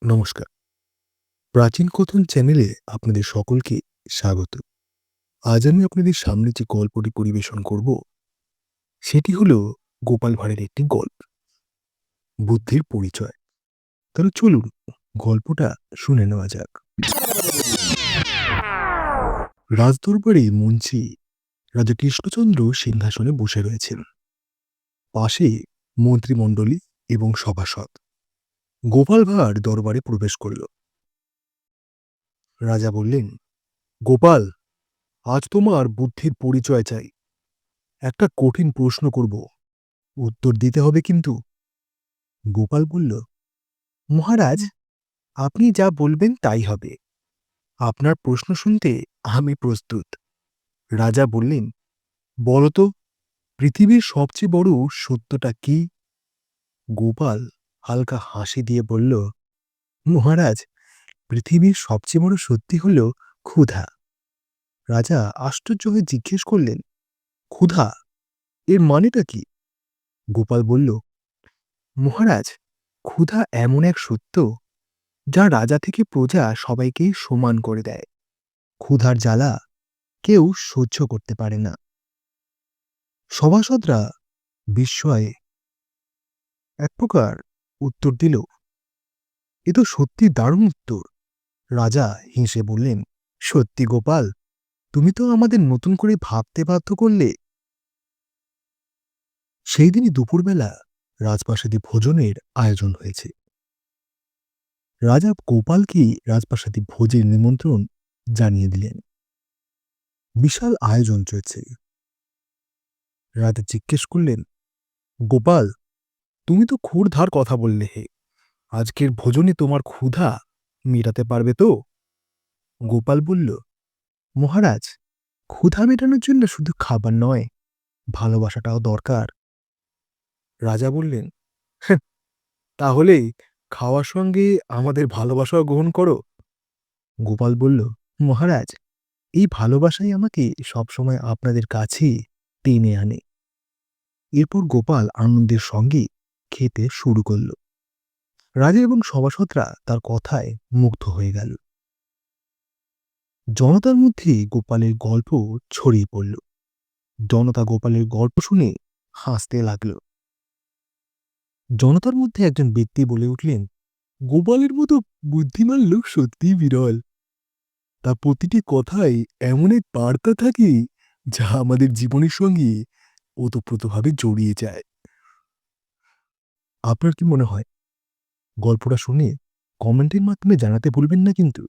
নমস্কার। প্রাচীন কথন চ্যানেলে আপনাদের সকলকে স্বাগত। আজ আমি আপনাদের সামনে যে গল্পটি পরিবেশন করব, সেটি হলো গোপাল ভাঁড়ের একটি গল্প, বুদ্ধির পরিচয়। তাহলে চলুন গল্পটা শুনে নেওয়া যাক। রাজদরবারে মুন্সি রাজা কৃষ্ণচন্দ্র সিংহাসনে বসে রয়েছেন। পাশে মন্ত্রিমণ্ডলী এবং সভাসদ। গোপাল ভাঁড় দরবারে প্রবেশ করল। রাজা বললেন, গোপাল, আজ তোমার বুদ্ধির পরিচয় চাই। একটা কঠিন প্রশ্ন করব, উত্তর দিতে হবে কিন্তু। গোপাল বলল, মহারাজ, আপনি যা বলবেন তাই হবে। আপনার প্রশ্ন শুনতে আমি প্রস্তুত। রাজা বললেন, বলো তো, পৃথিবীর সবচেয়ে বড় সত্যটা কি? গোপাল হালকা হাসি দিয়ে বলল, মহারাজ, পৃথিবীর সবচেয়ে বড় সত্যি হল ক্ষুধা। রাজা আশ্চর্য হয়ে জিজ্ঞেস করলেন, ক্ষুধা, এর মানেটা কি? গোপাল বলল, মহারাজ, ক্ষুধা এমন এক সত্য যা রাজা থেকে প্রজা সবাইকেই সমান করে দেয়। ক্ষুধার জ্বালা কেউ সহ্য করতে পারে না। সভাসদরা বিস্ময়ে এক প্রকার উত্তর দিল, এ তো সত্যি দারুণ উত্তর। রাজা হেসে বললেন, সত্যি গোপাল, তুমি তো আমাদের নতুন করে ভাবতে বাধ্য করলে। সেই দিনই দুপুরবেলা রাজপ্রাসাদে ভোজনের আয়োজন হয়েছে। রাজা গোপালকে রাজপ্রাসাদে ভোজের নিমন্ত্রণ জানিয়ে দিলেন। বিশাল আয়োজন চলছে। রাজা জিজ্ঞেস করলেন, গোপাল, তুমি তো ক্ষুধার কথা বললে হে, আজকের ভোজনে তোমার ক্ষুধা মেটাতে পারবে তো? গোপাল বলল, মহারাজ, ক্ষুধা মেটানোর জন্য শুধু খাবার নয়, ভালোবাসাটাও দরকার। রাজা বললেন, "হ্যাঁ, তাহলে খাওয়ার সঙ্গে আমাদের ভালোবাসাও গ্রহণ করো।" গোপাল বলল, মহারাজ, এই ভালোবাসাই আমাকে সবসময় আপনাদের কাছে টেনে আনে। এরপর গোপাল আনন্দের সঙ্গে খেতে শুরু করল। রাজা এবং সভাসদরা তার কথায় মুগ্ধ হয়ে গেল। জনতার মধ্যে গোপালের গল্প ছড়িয়ে পড়ল। জনতা গোপালের গল্প শুনে হাসতে লাগল। জনতার মধ্যে একজন ব্যক্তি বলে উঠলেন, গোপালের মতো বুদ্ধিমান লোক সত্যিই বিরল। তার প্রতিটি কথায় এমন এক বার্তা থাকে যা আমাদের জীবনের সঙ্গে ওতপ্রোতভাবে জড়িয়ে যায়। আপনার কি মনে হয়? গল্পটা শুনে কমেন্টের মাধ্যমে জানাতে ভুলবেন না কিন্তু।